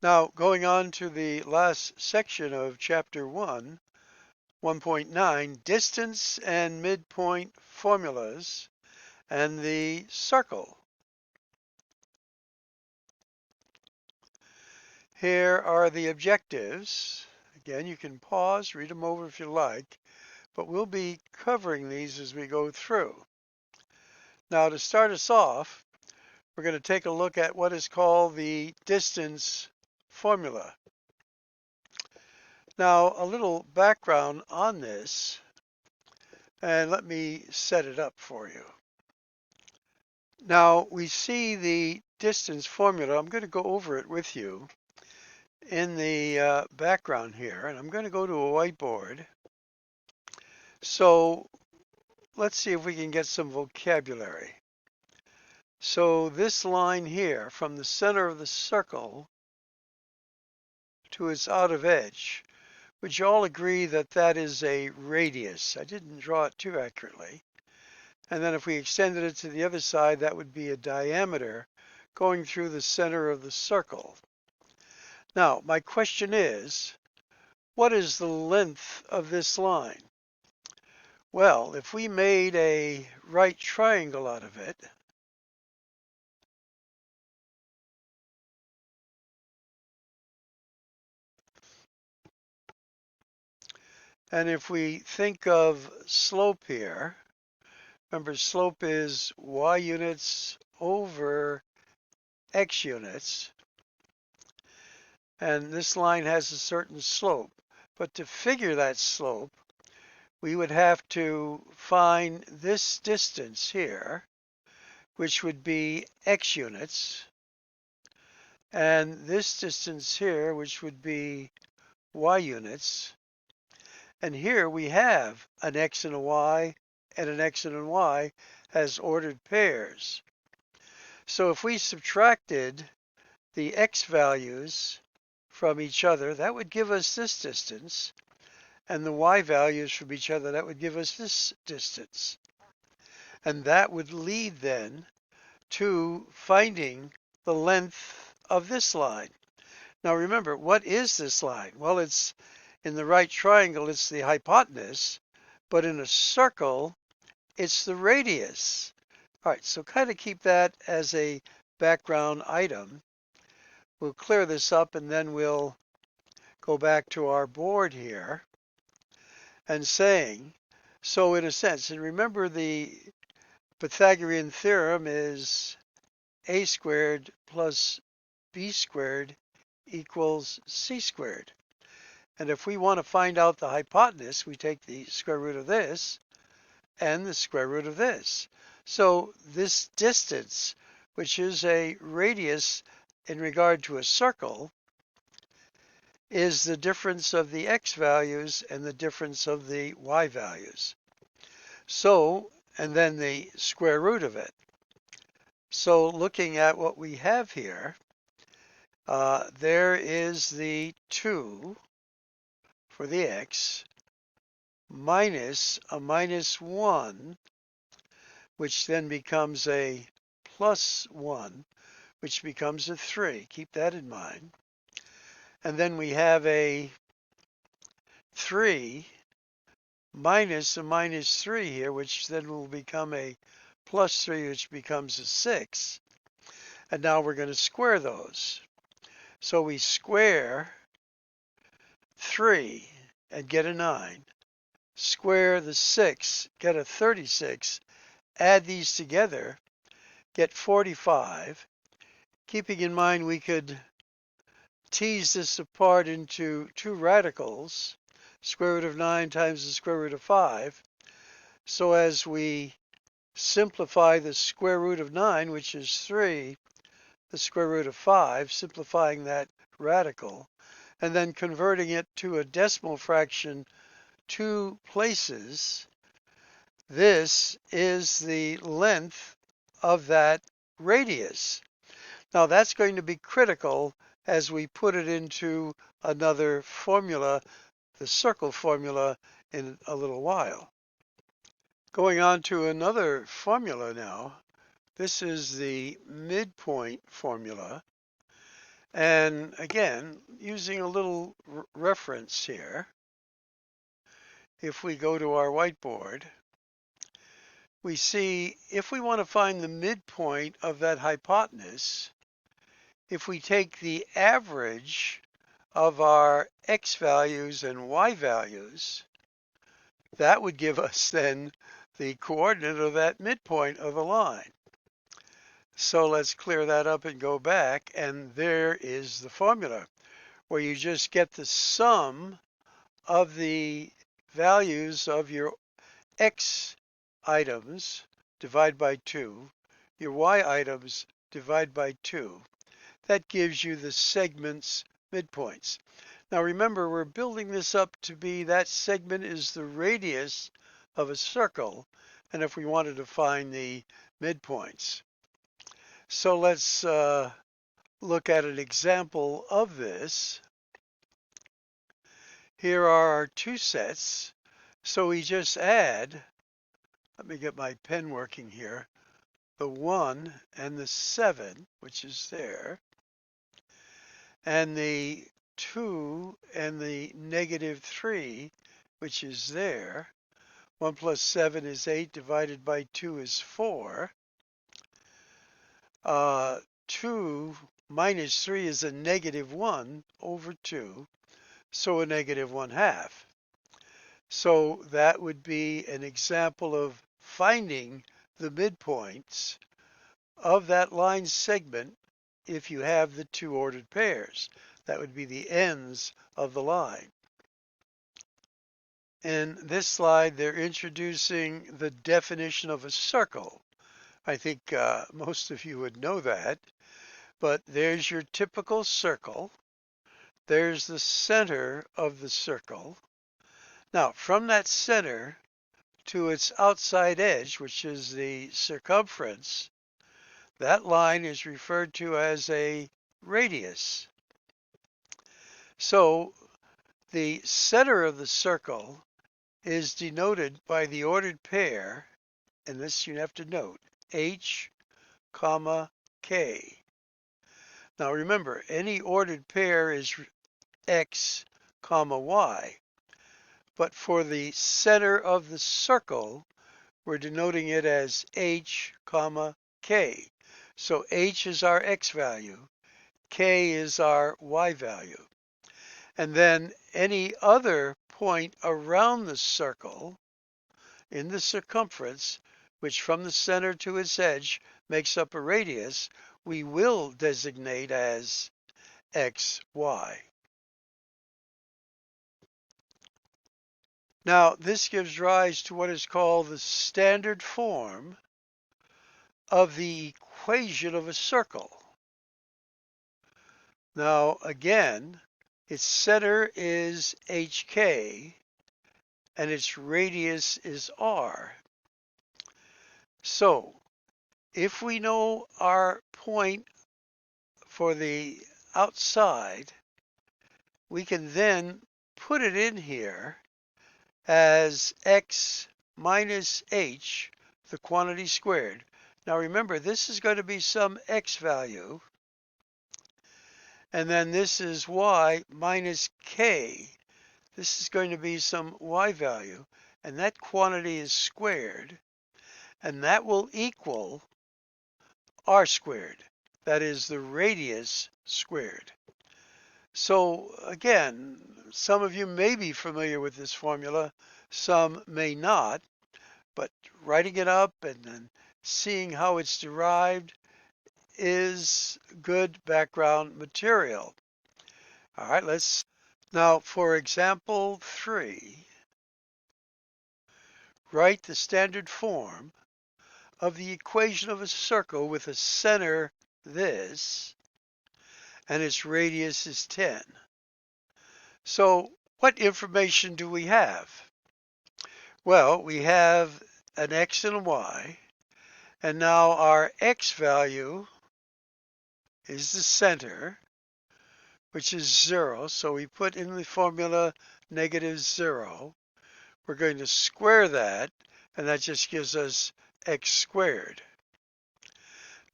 Now, going on to the last section of Chapter 1, 1.9, distance and midpoint formulas and the circle. Here are the objectives. Again, you can pause, read them over if you like, but we'll be covering these as we go through. Now, to start us off, we're going to take a look at what is called the distance formula. Now, a little background on this, and let me set it up for you. Now, we see the distance formula. I'm going to go over it with you in the background here, and I'm going to go to a whiteboard. So let's see if we can get some vocabulary. So this line here, from the center of the circle to its outer edge, would you all agree that that is a radius? I didn't draw it too accurately. And then if we extended it to the other side, that would be a diameter going through the center of the circle. Now, my question is, what is the length of this line? Well, if we made a right triangle out of it, and if we think of slope here, remember slope is y units over x units, and this line has a certain slope. But to figure that slope, we would have to find this distance here, which would be x units, and this distance here, which would be y units. And here we have an x and a y, and an x and a y as ordered pairs. So if we subtracted the x values from each other, that would give us this distance, and the y values from each other, that would give us this distance. And that would lead then to finding the length of this line. Now remember, what is this line? Well, it's in the right triangle, it's the hypotenuse, but in a circle, it's the radius. All right, so kind of keep that as a background item. We'll clear this up and then we'll go back to our board here and saying, so in a sense, and remember the Pythagorean theorem is a squared plus b squared equals c squared. And if we want to find out the hypotenuse, we take the square root of this and the square root of this. So this distance, which is a radius in regard to a circle, is the difference of the x values and the difference of the y values. So, and then the square root of it. So looking at what we have here, there is the 2 for the x minus a minus 1, which then becomes a plus 1, which becomes a 3. Keep that in mind. And then we have a 3 minus a minus 3 here, which then will become a plus 3, which becomes a 6. And now we're going to square those. So we square 3 and get a 9. Square the 6, get a 36. Add these together, get 45. Keeping in mind we could tease this apart into two radicals, square root of 9 times the square root of 5. So as we simplify the square root of 9, which is 3, the square root of 5, simplifying that radical, and then converting it to a decimal fraction 2 places, this is the length of that radius. Now that's going to be critical as we put it into another formula, the circle formula, in a little while. Going on to another formula now. This is the midpoint formula. And again, using a little reference here, if we go to our whiteboard, we see if we want to find the midpoint of that hypotenuse, if we take the average of our x values and y values, that would give us then the coordinate of that midpoint of the line. So let's clear that up and go back, and there is the formula, where you just get the sum of the values of your x items, divide by 2, your y items, divide by 2. That gives you the segment's midpoints. Now remember, we're building this up to be that segment is the radius of a circle, and if we wanted to find the midpoints. So let's look at an example of this. Here are our two sets. So we just add, let me get my pen working here, the 1 and the 7, which is there, and the 2 and the -3, which is there. 1 plus 7 is 8, divided by 2 is 4. 2 minus 3 is a -1 over 2, so a -1/2. So that would be an example of finding the midpoints of that line segment if you have the two ordered pairs. That would be the ends of the line. In this slide, they're introducing the definition of a circle. I think most of you would know that, but there's your typical circle. There's the center of the circle. Now, from that center to its outside edge, which is the circumference, that line is referred to as a radius. So the center of the circle is denoted by the ordered pair, and this you have to note, h, comma, k. Now remember, any ordered pair is x, comma, y. But for the center of the circle, we're denoting it as h, comma, k. So h is our x value, k is our y value. And then any other point around the circle in the circumference, which from the center to its edge makes up a radius, we will designate as x, y. Now, this gives rise to what is called the standard form of the equation of a circle. Now, again, its center is hk, and its radius is r. So, if we know our point for the outside, we can then put it in here as x minus h, the quantity squared. Now remember, this is going to be some x value, and then this is y minus k. This is going to be some y value, and that quantity is squared, and that will equal r squared. That is the radius squared. So again, some of you may be familiar with this formula, some may not, but writing it up and then seeing how it's derived is good background material. All right, now for example 3, write the standard form of the equation of a circle with a center this, and its radius is 10. So what information do we have? Well, we have an x and a y, and now our x value is the center, which is 0. So we put in the formula -0. We're going to square that, and that just gives us x squared.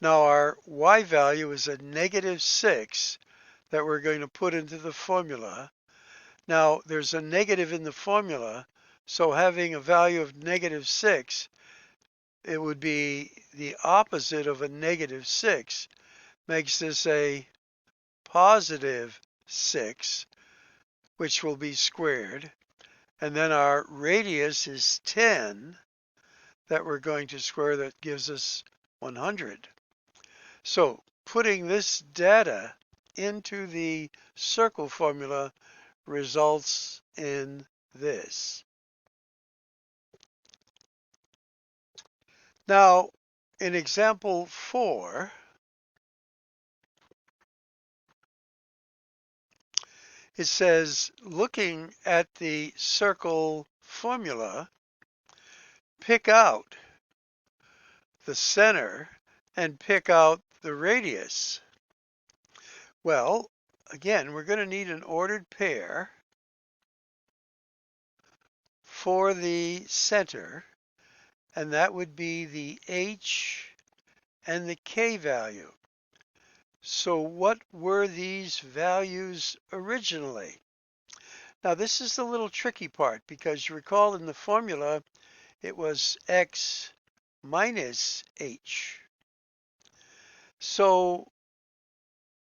Now our y value is a -6, that we're going to put into the formula. Now, there's a negative in the formula, so having a value of -6, it would be the opposite of a -6, makes this a +6, which will be squared. And then our radius is 10 that we're going to square, that gives us 100. So putting this data into the circle formula results in this. Now, in example 4, it says, looking at the circle formula, pick out the center and pick out the radius. Well, again, we're going to need an ordered pair for the center, and that would be the H and the K value. So what were these values originally? Now this is the little tricky part, because you recall in the formula it was X minus H. So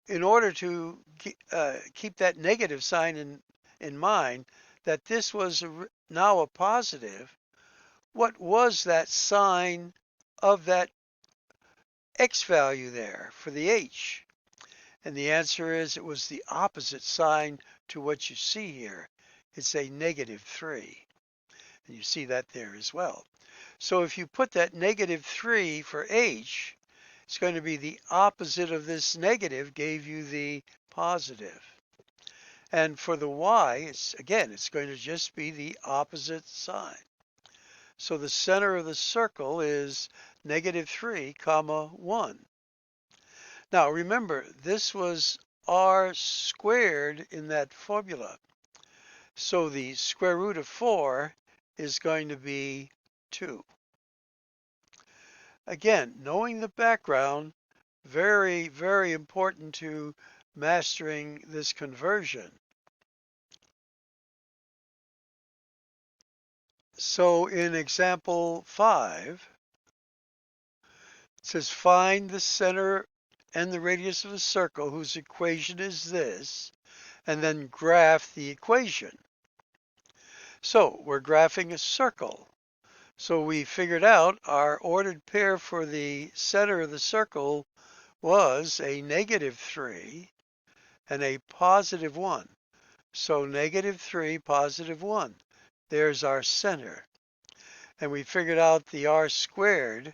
in order to keep that negative sign in mind, that this was now a positive, what was that sign of that X value there for the H? And the answer is it was the opposite sign to what you see here. It's a -3. And you see that there as well. So if you put that -3 for H, it's going to be the opposite of this negative, gave you the positive. And for the Y, it's going to just be the opposite sign. So the center of the circle is -3, 1. Now remember, this was r squared in that formula. So the square root of 4 is going to be 2. Again, knowing the background, very, very important to mastering this conversion. So in example 5, it says find the center and the radius of a circle whose equation is this, and then graph the equation. So we're graphing a circle. So we figured out our ordered pair for the center of the circle was a -3 and a +1. So -3, +1. There's our center. And we figured out the r squared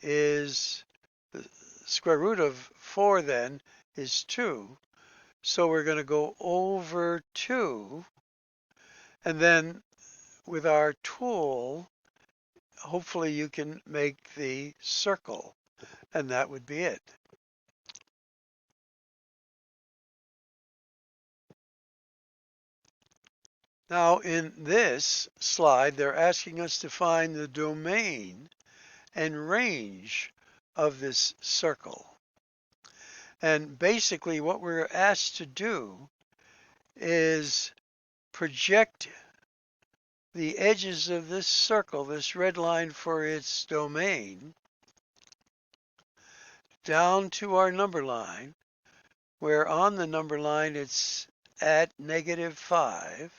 is the square root of 4 then is 2. So we're going to go over 2. And then with our tool, hopefully you can make the circle. And that would be it. Now in this slide, they're asking us to find the domain and range of this circle. And basically what we're asked to do is project the edges of this circle, this red line for its domain, down to our number line, where on the number line it's at -5,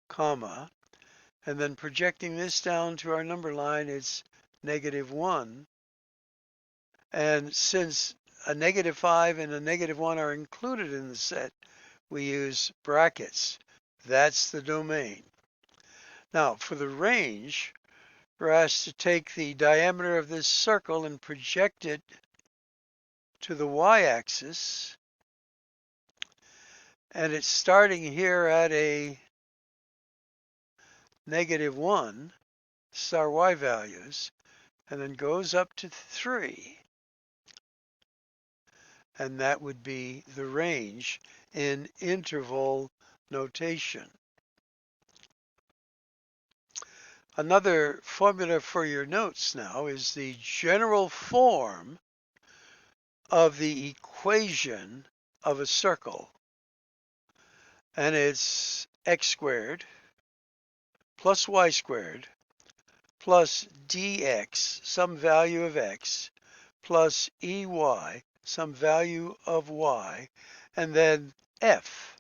comma, and then projecting this down to our number line, it's -1. And since a -5 and a -1 are included in the set, we use brackets. That's the domain. Now, for the range, we're asked to take the diameter of this circle and project it to the y-axis. And it's starting here at a -1, this is our y values, and then goes up to 3. And that would be the range in interval notation. Another formula for your notes now is the general form of the equation of a circle, and it's x squared plus y squared plus dx, some value of x, plus ey, some value of y, and then f,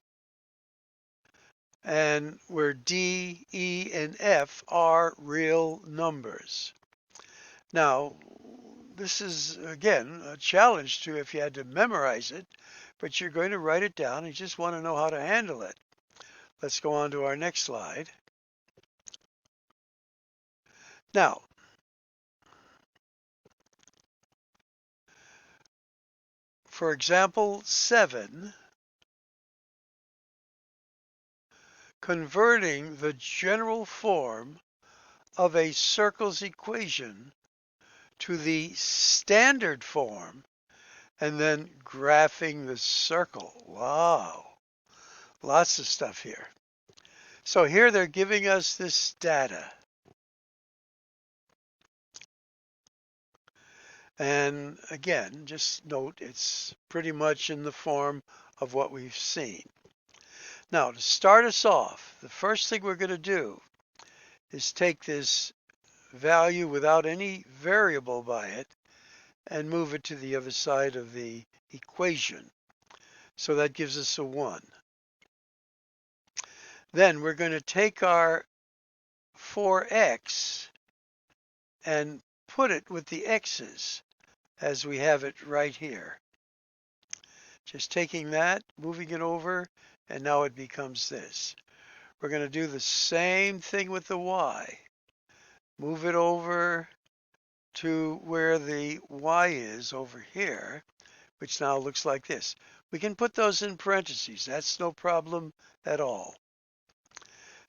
and where d, e, and f are real numbers. Now, this is, again, a challenge to if you had to memorize it, but you're going to write it down and you just want to know how to handle it. Let's go on to our next slide. Now, for example 7, converting the general form of a circle's equation to the standard form and then graphing the circle. Wow, lots of stuff here. So here they're giving us this data. And again, just note it's pretty much in the form of what we've seen. Now, to start us off, the first thing we're going to do is take this value without any variable by it and move it to the other side of the equation. So that gives us a 1. Then we're going to take our 4x and put it with the x's as we have it right here. Just taking that, moving it over, and now it becomes this. We're going to do the same thing with the y. Move it over to where the y is over here, which now looks like this. We can put those in parentheses. That's no problem at all.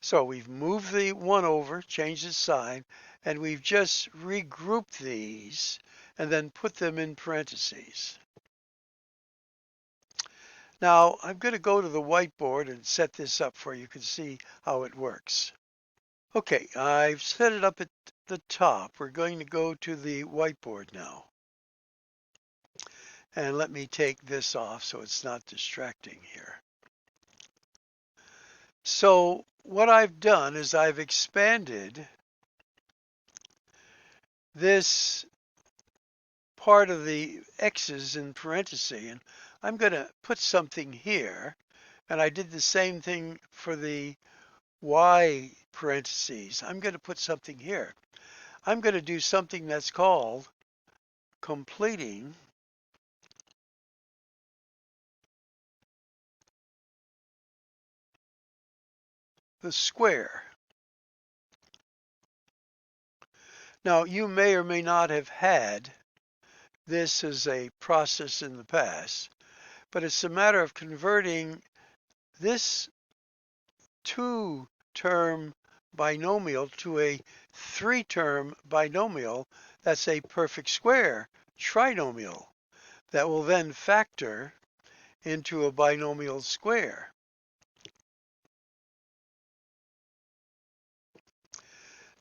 So we've moved the 1 over, changed the sign, and we've just regrouped these and then put them in parentheses. Now I'm going to go to the whiteboard and set this up for you can see how it works. Okay, I've set it up at the top. We're going to go to the whiteboard now. And let me take this off so it's not distracting here. So what I've done is I've expanded this part of the x's in parentheses, and I'm going to put something here, and I did the same thing for the y parentheses. I'm going to put something here. I'm going to do something that's called completing the square. Now, you may or may not have had this as a process in the past, but it's a matter of converting this 2-term binomial to a 3-term binomial that's a perfect square trinomial that will then factor into a binomial square.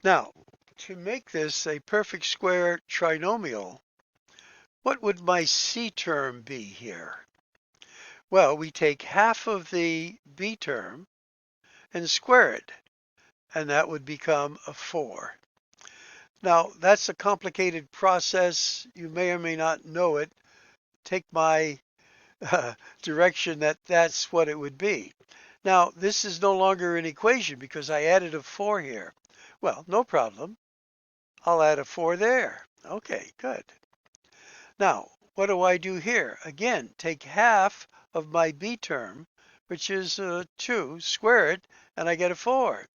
Now, to make this a perfect square trinomial, what would my c term be here? Well, we take half of the b term and square it, and that would become a 4. Now, that's a complicated process. You may or may not know it. Take my direction that that's what it would be. Now, this is no longer an equation because I added a 4 here. Well, no problem. I'll add a 4 there. Okay, good. Now, what do I do here? Again, take half of my b term, which is 2, square it, and I get a 4.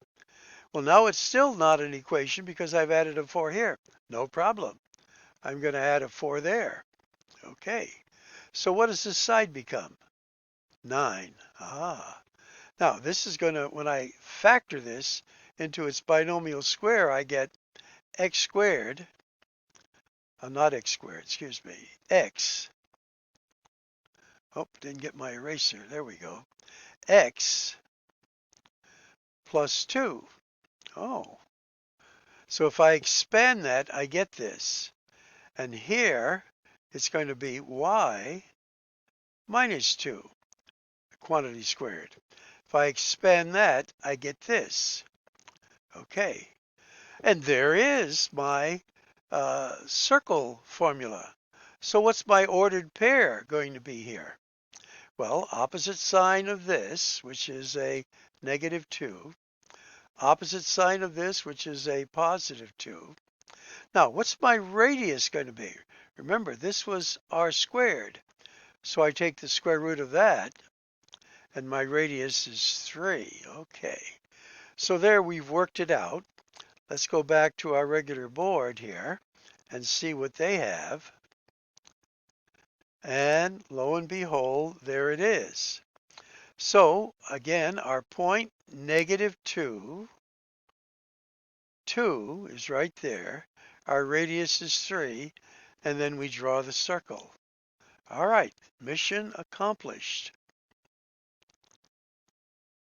Well, now it's still not an equation because I've added a 4 here. No problem. I'm going to add a 4 there. Okay. So what does this side become? 9. Now, this is going to, when I factor this into its binomial square, I get x squared, not x squared, excuse me, x. Oh, didn't get my eraser. There we go. X plus 2. Oh. So if I expand that, I get this. And here, it's going to be y minus 2. quantity squared. If I expand that, I get this. Okay. And there is my circle formula. So what's my ordered pair going to be here? Well, opposite sign of this, which is a -2. Opposite sign of this, which is a +2. Now, what's my radius going to be? Remember, this was r squared. So I take the square root of that, and my radius is 3. Okay. So there we've worked it out. Let's go back to our regular board here and see what they have. And lo and behold, there it is. So again, our point -2, 2 is right there. Our radius is 3, and then we draw the circle. All right, mission accomplished.